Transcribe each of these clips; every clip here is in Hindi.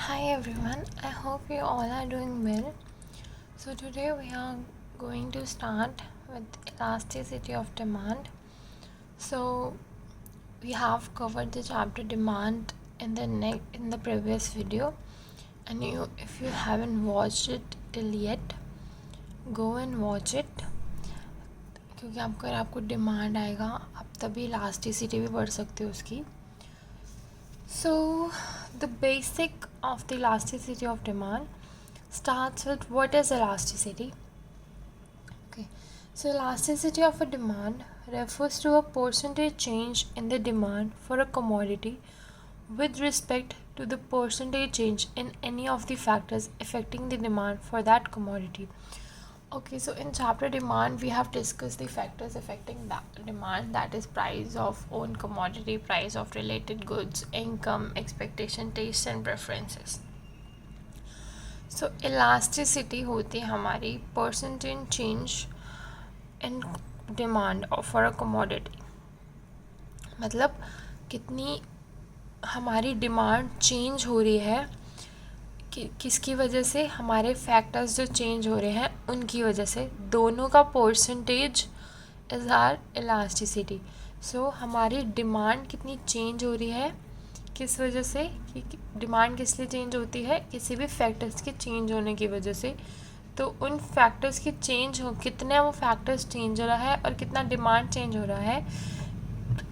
Hi everyone, I hope you all are doing well. So today we are going to start with elasticity of demand. So we have covered the chapter demand in the previous video, and if you haven't watched it till yet, go and watch it. क्योंकि आपको डिमांड आएगा आप तभी इलास्टिसिटी भी बढ़ सकते हो उसकी. So the basic of the elasticity of demand starts with what is elasticity. Okay, so elasticity of a demand refers to a percentage change in the demand for a commodity with respect to the percentage change in any of the factors affecting the demand for that commodity. Okay, so in chapter demand we have discussed the factors affecting that demand, that is price of own commodity, price of related goods, income, expectation, taste and preferences. So elasticity होती है हमारी percentage change in demand for a commodity. मतलब कितनी हमारी डिमांड चेंज हो रही है किसकी वजह से, हमारे फैक्टर्स जो चेंज हो रहे हैं उनकी वजह से, दोनों का परसेंटेज इज़ आर इलास्टिसिटी. सो हमारी डिमांड कितनी चेंज हो रही है, किस वजह से, कि डिमांड किस लिए चेंज होती है, किसी भी फैक्टर्स के चेंज होने की वजह से. तो उन फैक्टर्स के चेंज हो, कितने वो फैक्टर्स चेंज हो रहा है और कितना डिमांड चेंज हो रहा है,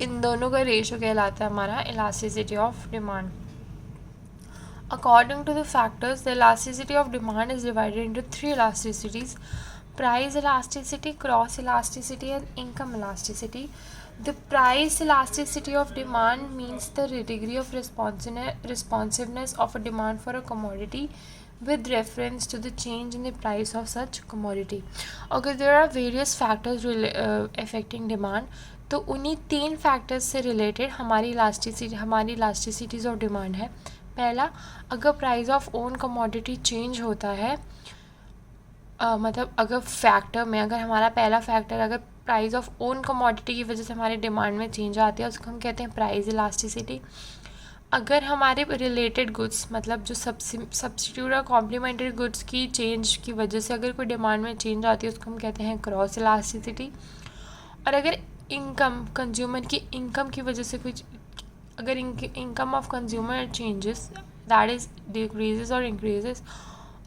इन दोनों का रेशो कहलाता है हमारा elasticity of demand. According to the factors, the elasticity of demand is divided into three elasticities: price elasticity, cross elasticity and income elasticity. The price elasticity of demand means the degree of responsiveness of a demand for a commodity with reference to the change in the price of such commodity. Okay, there are various factors affecting demand. तो उन्हीं तीन फैक्टर्स से रिलेटेड हमारी इलास्टिसिटीज़ ऑफ डिमांड है. पहला, अगर price of own commodity change होता है, मतलब अगर फैक्टर में, अगर हमारा पहला फैक्टर अगर प्राइस ऑफ ओन कमोडिटी की वजह से हमारी डिमांड में चेंज आती है, उसको हम कहते हैं प्राइस इलास्टिसिटी. अगर हमारे रिलेटेड गुड्स, मतलब जो सब्स्टिट्यूट और कॉम्प्लीमेंट्री गुड्स की चेंज की वजह से अगर कोई डिमांड में चेंज आती है, उसको हम कहते हैं क्रॉस इलास्टिसिटी. और अगर इनकम, कंज्यूमर की इनकम की वजह से कुछ, अगर income of consumer changes, that is decreases और इंक्रीजेस,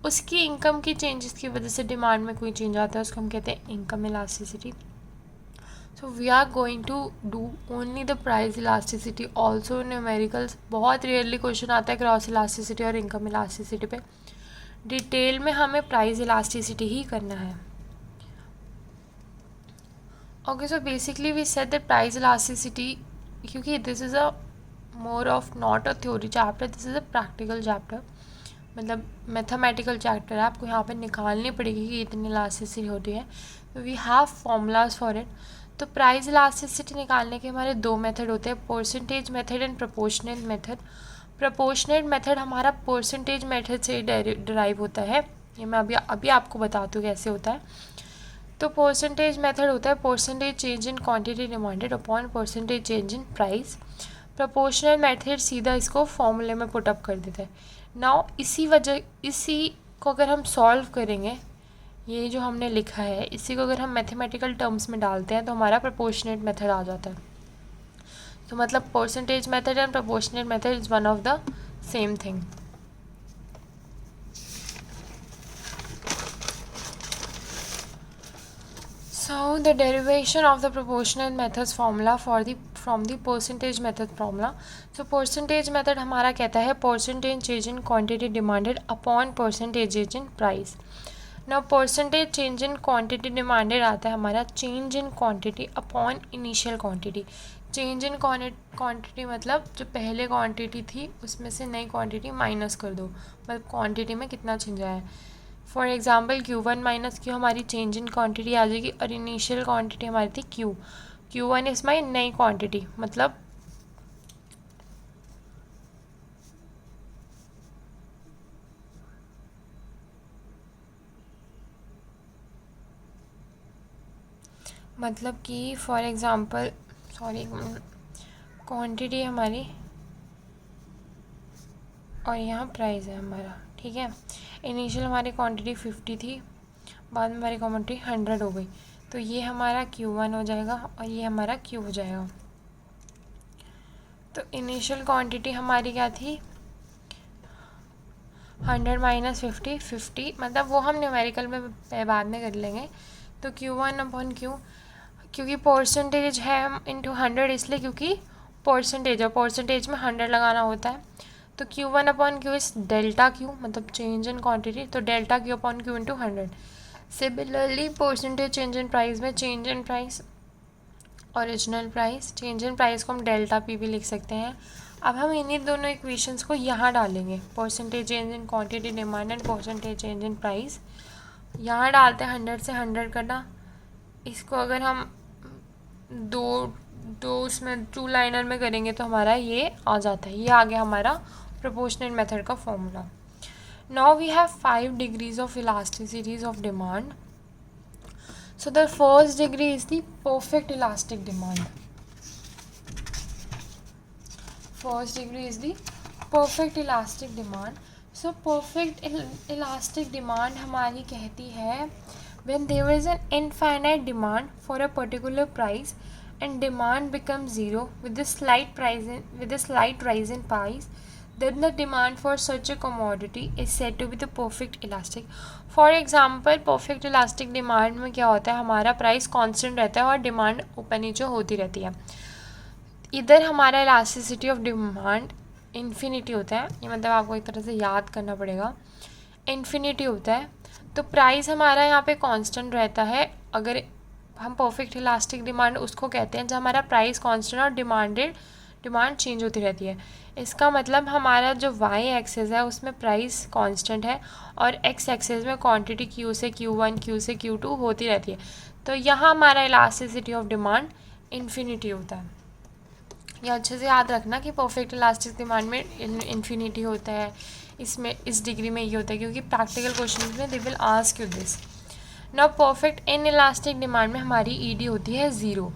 उसकी इनकम की चेंजेस की वजह से डिमांड में कोई चेंज आता है, उसको हम कहते हैं income elasticity. So we are going to do only the price elasticity. Also numericals, बहुत रेयरली क्वेश्चन आता है क्रॉस इलास्टिसिटी और इनकम इलास्टिसिटी पे. डिटेल में हमें प्राइस इलास्टिसिटी ही करना है. Okay, so basically we said that price elasticity, क्योंकि this is a more of not a theory chapter, this is a practical chapter, मतलब मैथमेटिकल चैप्टर है. आपको यहाँ पे निकालनी पड़ेगी कि इतनी इलास्टिसिटी होती है. We have formulas for it. तो प्राइस इलास्टिसिटी निकालने के हमारे दो मेथड होते हैं, percentage method and proportional method. Proportional method हमारा परसेंटेज मेथड से डिराइव होता है. ये मैं अभी आपको बताती हूँ कैसे होता है. तो परसेंटेज मेथड होता है percentage change in quantity demanded upon percentage change in price. Proportional method सीधा इसको फॉर्मूले में पुटअप कर देता है. नाउ इसी को अगर हम सॉल्व करेंगे, ये जो हमने लिखा है इसी को अगर हम मैथमेटिकल टर्म्स में डालते हैं तो हमारा प्रोपोर्शनेट मेथड आ जाता है. तो मतलब percentage method and proportionate method is one of the same thing. So the derivation of the proportional methods formula from the percentage method formula. So percentage method हमारा कहता है percentage change in quantity demanded upon percentage change in price. Now percentage change in quantity demanded आता है हमारा change in quantity upon initial quantity. Change in quantity मतलब जो पहले क्वांटिटी थी उसमें से नई क्वांटिटी माइनस कर दो, मतलब क्वांटिटी में कितना चेंज आया है. For example Q1 minus Q हमारी चेंज इन क्वांटिटी आ जाएगी, और इनिशियल क्वांटिटी हमारी थी Q1 इज़ माई नई क्वांटिटी. मतलब कि फॉर एग्ज़ाम्पल, सॉरी, क्वांटिटी हमारी और यहाँ प्राइस है हमारा, ठीक है। इनिशियल हमारी क्वांटिटी 50 थी, बाद में हमारी क्वांटिटी 100 हो गई, तो ये हमारा Q1 हो जाएगा और ये हमारा Q हो जाएगा। तो इनिशियल क्वांटिटी हमारी क्या थी, 100 माइनस 50, 50, मतलब वो हम न्यूमेरिकल में बाद में कर लेंगे। तो Q1/Q, क्योंकि परसेंटेज है हम इंटू 100 इसलिए क्योंकि परसेंटेज और परसेंटेज में 100 लगाना होता है। तो Q1/Q इस डेल्टा Q, मतलब चेंज इन क्वांटिटी, तो delta Q/Q into 100। Similarly percentage change in price में change in price, original price, change in price को हम डेल्टा P भी लिख सकते हैं। अब हम इन्हीं दोनों इक्वेशंस को यहाँ डालेंगे, percentage change in quantity demand and percentage change in price. यहाँ डालते हैं 100 से 100 करना। इसको अगर हम दो उसमें 2 लाइनर में करेंगे तो हमारा ये आ जाता है, ये आ गया हमारा प्रोपोर्शनल मेथड का formula. Now we have 5 degrees of elasticities of demand. So the first degree is the perfect elastic demand. First degree is the perfect elastic demand. So perfect elastic demand हमारी कहती है when there is an infinite demand for a particular price and demand becomes zero with a slight rise in price, then the demand for such a commodity is said to be the perfect elastic. For example perfect elastic demand में क्या होता है, हमारा प्राइस कांस्टेंट रहता है और डिमांड ऊपर नीचे होती रहती है। इधर हमारा इलास्टिसिटी ऑफ डिमांड इन्फिनिटी होता है, ये मतलब आपको एक तरह से याद करना पड़ेगा, इन्फिनिटी होता है। तो प्राइस हमारा यहाँ पे कांस्टेंट रहता है। अगर हम परफेक्ट इलास्टिक डिमांड उसको कहते हैं जब हमारा प्राइस कांस्टेंट और डिमांड चेंज होती रहती है। इसका मतलब हमारा जो वाई एक्सेस है उसमें प्राइस कांस्टेंट है और एक्स एक्सेस में क्वांटिटी Q से Q1, Q से Q2 होती रहती है। तो यहाँ हमारा इलास्टिसिटी ऑफ डिमांड इन्फिनिटी होता है। ये अच्छे से याद रखना कि परफेक्ट इलास्टिक डिमांड में इन्फिनिटी होता है, इसमें इस डिग्री में ये होता है, क्योंकि प्रैक्टिकल क्वेश्चन में they will ask you this. Now perfect in elastic demand में हमारी ED होती है 0,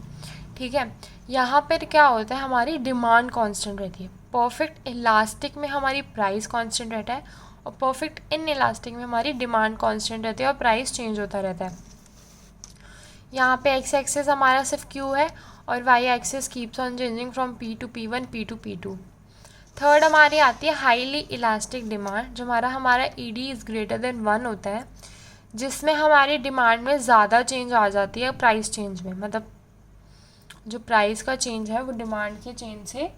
ठीक है। यहाँ पर क्या होता है, हमारी डिमांड कांस्टेंट रहती है। परफेक्ट इलास्टिक में हमारी प्राइस कांस्टेंट रहता है और परफेक्ट इन इलास्टिक में हमारी डिमांड कांस्टेंट रहती है और प्राइस चेंज होता रहता है। यहाँ पे एक्स एक्सेस हमारा सिर्फ Q है और Y axis keeps on changing from P to P1, P to P2। Third हमारी आती है हाईली इलास्टिक डिमांड, जो हमारा ED इज़ ग्रेटर देन 1 होता है, जिसमें हमारी डिमांड में ज़्यादा चेंज आ जाती है प्राइस चेंज में, मतलब जो प्राइस का चेंज है वो डिमांड के चेंज से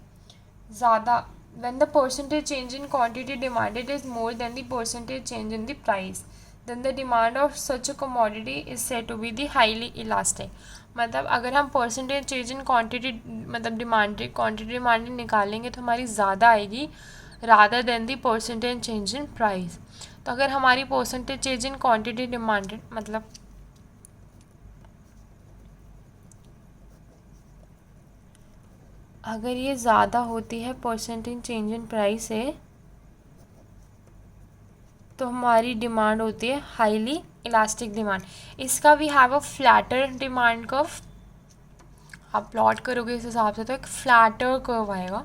ज़्यादा। when the percentage change in quantity demanded is more than the percentage change in the price, then the demand of such a commodity is said to be the highly elastic। मतलब अगर हम परसेंटेज चेंज इन क्वांटिटी मतलब क्वांटिटी डिमांडेड निकालेंगे तो हमारी ज़्यादा आएगी rather than the percentage change in price. तो अगर हमारी percentage change in quantity demanded मतलब अगर ये ज़्यादा होती है परसेंटेज चेंज इन प्राइस से, तो हमारी डिमांड होती है हाईली इलास्टिक डिमांड। इसका we have a flatter demand curve, आप प्लॉट करोगे इस हिसाब से तो एक फ्लैटर कर्व आएगा।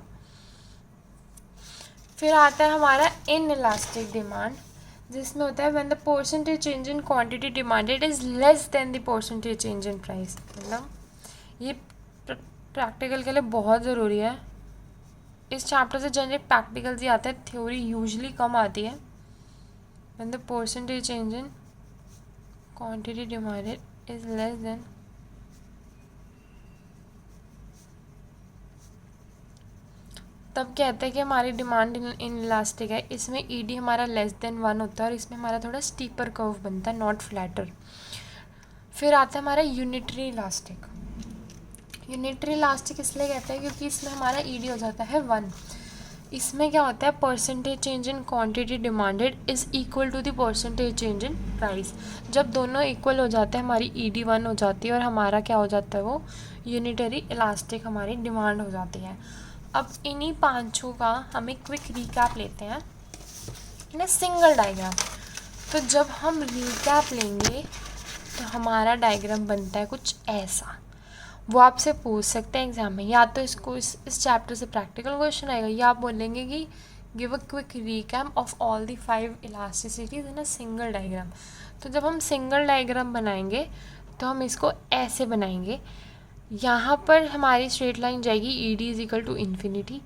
फिर आता है हमारा इन इलास्टिक डिमांड, जिसमें होता है when the percentage change in quantity demanded is less than the percentage change in price. मतलब ये प्रैक्टिकल के लिए बहुत ज़रूरी है। इस चैप्टर से जनरली प्रैक्टिकल्स ही आते हैं, थ्योरी यूजुअली कम आती है। When the percentage change in quantity demanded is less than तब कहते हैं कि हमारी डिमांड इन इलास्टिक है। इसमें ED हमारा लेस देन 1 होता है और इसमें हमारा थोड़ा स्टीपर कर्व बनता है, नॉट फ्लैटर। फिर आता है हमारा यूनिटरी इलास्टिक। यूनिटरी इलास्टिक इसलिए कहते हैं क्योंकि इसमें हमारा ED हो जाता है 1। इसमें क्या होता है, percentage change in quantity demanded is equal to the percentage change in price. जब दोनों इक्वल हो जाते हैं हमारी ED 1 हो जाती है और हमारा क्या हो जाता है, वो यूनिटरी इलास्टिक हमारी डिमांड हो जाती है। अब इन्हीं पांचों का हम एक क्विक रिकैप लेते हैं इन अ सिंगल डायग्राम। तो जब हम रिकैप लेंगे तो हमारा डायग्राम बनता है कुछ ऐसा। वो आपसे पूछ सकते हैं एग्जाम में, या तो इसको इस चैप्टर से प्रैक्टिकल क्वेश्चन आएगा, या आप बोलेंगे कि give a quick recap of all the 5 इलास्टिसिटीज in a single diagram. तो जब हम सिंगल डायग्राम बनाएंगे तो हम इसको ऐसे बनाएंगे, यहाँ पर हमारी स्ट्रेट लाइन जाएगी E D is equal to infinity,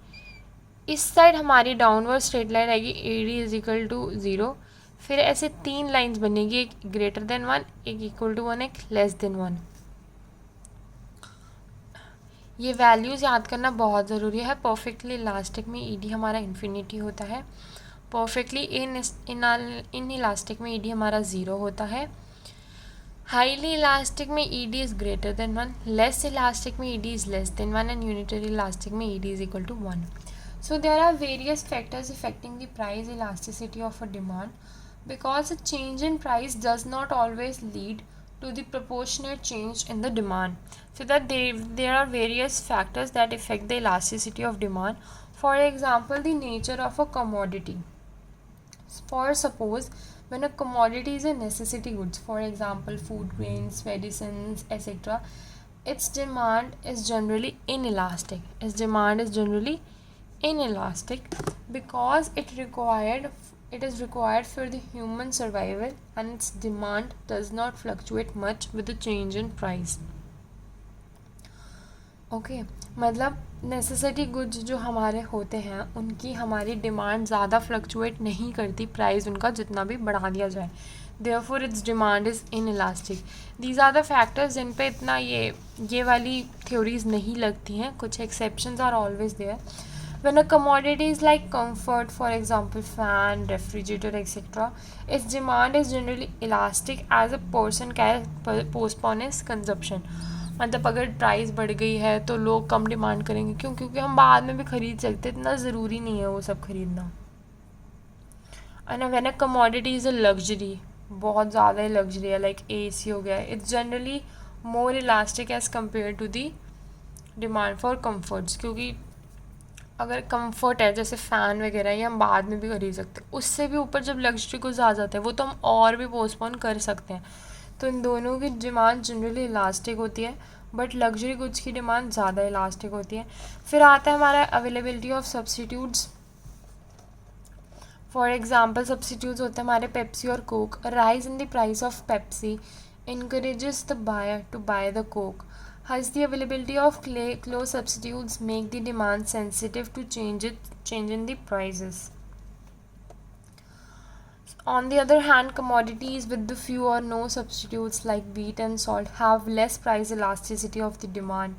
इस साइड हमारी डाउनवर्ड स्ट्रेट लाइन आएगी E D is equal to 0, फिर ऐसे 3 लाइंस बनेगी, एक ग्रेटर देन 1, एक इक्वल टू 1, एक लेस देन 1। ये वैल्यूज़ याद करना बहुत ज़रूरी है। परफेक्टली इलास्टिक में ई डी हमारा इन्फिनिटी होता है, परफेक्टली इन इलास्टिक में ई डी हमारा 0 होता है, हाईली इलास्टिक में E D is greater than 1, less elastic में E D is less than 1 and unitary elastic में E D is equal to 1. So there are various factors affecting the price elasticity of a demand, because a change in price does not always lead to the proportionate change in the demand. So that there are various factors that affect the elasticity of demand. For example, the nature of a commodity. For suppose when a commodity is a necessity goods, for example food grains, medicines, etc., its demand is generally inelastic. Its demand is generally inelastic because it is required for the human survival, and its demand does not fluctuate much with the change in price. Okay मतलब नेसेसिटी गुड्स जो हमारे होते हैं उनकी हमारी डिमांड ज़्यादा फ्लक्चुएट नहीं करती, प्राइस उनका जितना भी बढ़ा दिया जाए, therefore its demand is inelastic. These are the factors जिन पे इतना ये वाली थ्योरीज नहीं लगती हैं, कुछ exceptions are always there. When a commodity is like comfort, for example fan, refrigerator, etc., its demand is generally elastic as a person can postpone its consumption. मतलब अगर प्राइस बढ़ गई है तो लोग कम डिमांड करेंगे, क्यों? क्योंकि हम बाद में भी खरीद सकते, इतना ज़रूरी नहीं है वो सब खरीदना. And when a commodity is a luxury, बहुत ज़्यादा लग्जरी है, लाइक AC हो गया, it's generally more elastic as compared to the demand for comforts. क्योंकि अगर कंफर्ट है जैसे फ़ैन वगैरह, ये हम बाद में भी खरीद सकते हैं, उससे भी ऊपर जब लग्जरी गुड्स आ जाते हैं वो तो हम और भी पोस्टपोन कर सकते हैं. तो इन दोनों की डिमांड जनरली इलास्टिक होती है, बट लग्जरी गुड्स की डिमांड ज़्यादा इलास्टिक होती है. फिर आता है हमारा availability of substitutes. For example substitutes होते हैं हमारे पेप्सी और Coke. Rise in the price of Pepsi encourages the buyer to buy the coke. Hence, the availability of close substitutes make the demand sensitive to change in the prices. On the other hand, commodities with the few or no substitutes like wheat and salt have less price elasticity of the demand.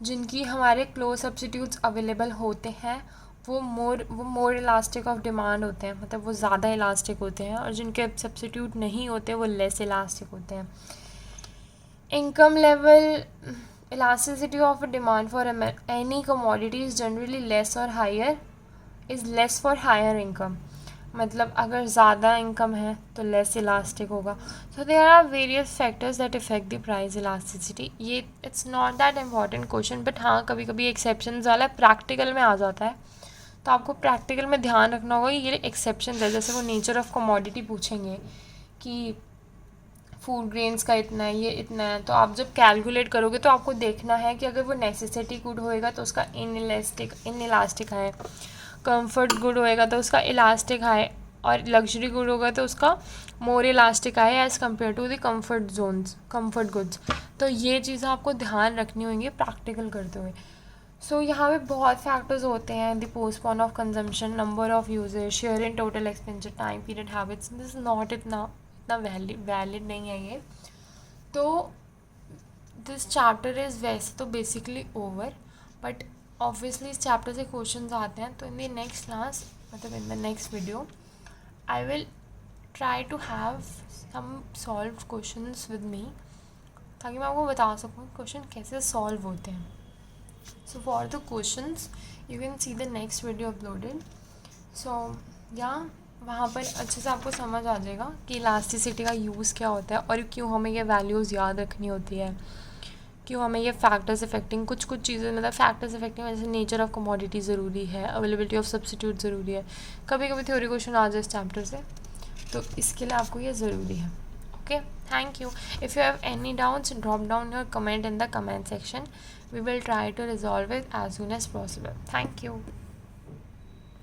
जिनकी हमारे close substitutes available होते हैं वो मोर इलास्टिक ऑफ डिमांड होते हैं, मतलब वो ज़्यादा इलास्टिक होते हैं, और जिनके सब्सटीट्यूट नहीं होते वो लेस इलास्टिक होते हैं. Income level elasticity of a demand for any commodity is generally less for higher income. मतलब अगर ज़्यादा इनकम है तो लेस इलास्टिक होगा. So there are various factors that affect the price elasticity. ये it's not that important question, but हाँ कभी कभी एक्सेप्शन वाला प्रैक्टिकल में आ जाता है, तो आपको प्रैक्टिकल में ध्यान रखना होगा ये एक्सेप्शन है. जैसे वो नेचर ऑफ कमोडिटी पूछेंगे कि फूड ग्रेन्स का इतना है, ये इतना है, तो आप जब कैलकुलेट करोगे तो आपको देखना है कि अगर वो नेसेसिटी गुड होएगा तो उसका इनइलास्टिक है, कंफर्ट गुड होएगा तो उसका इलास्टिक है, और लग्जरी गुड होगा तो उसका मोर इलास्टिक है as compared to the comfort goods. तो ये चीज़ें आपको ध्यान रखनी होंगी प्रैक्टिकल करते हुए. सो यहाँ पे बहुत फैक्टर्स होते हैं, the postpone of consumption, number of users, share in total expenditure, time period, habits. This not इतना वैलिड नहीं है ये. तो दिस चैप्टर इज़ वैसे तो बेसिकली ओवर, बट ऑब्वियसली इस चैप्टर से क्वेश्चंस आते हैं. तो इन द नेक्स्ट क्लास, मतलब in the next video, I will try to have some solve questions with me, ताकि मैं आपको बता सकूँ क्वेश्चन कैसे सॉल्व होते हैं. So for the questions you can see the next video uploaded. So वहाँ पर अच्छे से आपको समझ आ जाएगा कि इलास्टिसिटी का यूज़ क्या होता है और क्यों हमें ये वैल्यूज़ याद रखनी होती है, क्यों हमें ये फैक्टर्स इफेक्टिंग कुछ चीज़ें, मतलब फैक्टर्स इफेक्टिंग जैसे नेचर ऑफ कमोडिटी ज़रूरी है, अवेलेबिलिटी ऑफ सब्सटीट्यूट ज़रूरी है, कभी कभी थ्योरी क्वेश्चन आ जाए इस चैप्टर से, तो इसके लिए आपको ये ज़रूरी है. Okay, thank you. If you have any doubts, drop down your comment in the comment section. We will try to resolve it as soon as possible. Thank you.